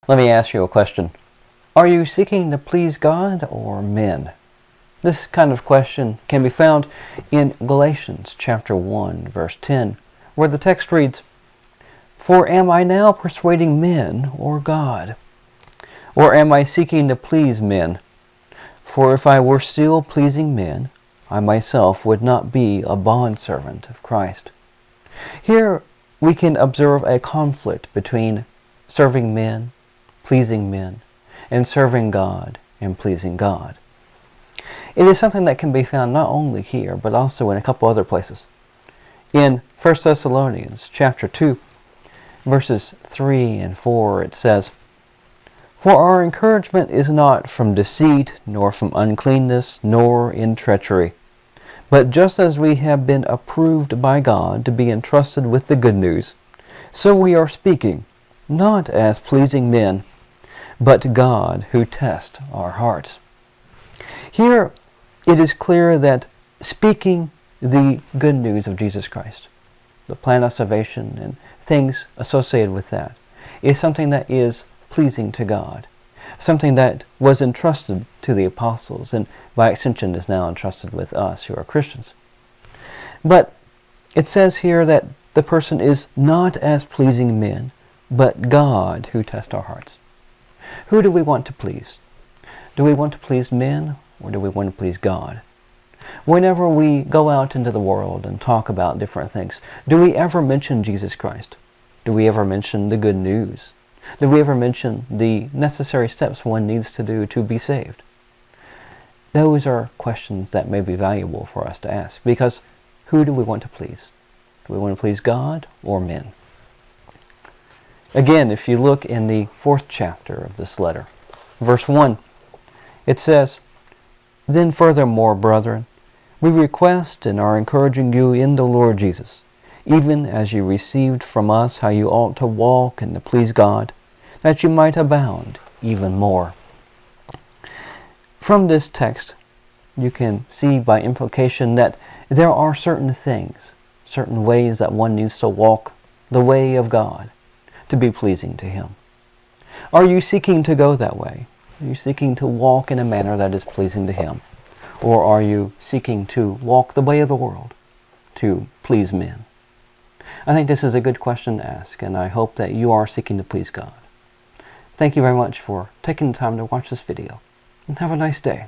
Let me ask you a question. Are you seeking to please God or men? This kind of question can be found in Galatians chapter 1, verse 10, where the text reads, "For am I now persuading men or God? Or am I seeking to please men? For if I were still pleasing men, I myself would not be a bondservant of Christ." Here we can observe a conflict between serving men, pleasing men, and serving God and pleasing God. It is something that can be found not only here, but also in a couple other places. In 1 Thessalonians chapter 2, verses 3 and 4, it says, "For our encouragement is not from deceit, nor from uncleanness, nor in treachery. But just as we have been approved by God to be entrusted with the good news, so we are speaking, not as pleasing men, but God who tests our hearts." Here it is clear that speaking the good news of Jesus Christ, the plan of salvation and things associated with that, is something that is pleasing to God, something that was entrusted to the apostles and by extension is now entrusted with us who are Christians. But it says here that the person is not as pleasing men, but God who tests our hearts. Who do we want to please? Do we want to please men or do we want to please God? Whenever we go out into the world and talk about different things, do we ever mention Jesus Christ? Do we ever mention the good news? Do we ever mention the necessary steps one needs to do to be saved? Those are questions that may be valuable for us to ask, because who do we want to please? Do we want to please God or men? Again, if you look in the 4th chapter of this letter, verse 1, it says, "Then furthermore, brethren, we request and are encouraging you in the Lord Jesus, even as you received from us how you ought to walk and to please God, that you might abound even more." From this text, you can see by implication that there are certain things, certain ways that one needs to walk the way of God to be pleasing to Him. Are you seeking to go that way? Are you seeking to walk in a manner that is pleasing to Him? Or are you seeking to walk the way of the world to please men? I think this is a good question to ask, and I hope that you are seeking to please God. Thank you very much for taking the time to watch this video, and have a nice day.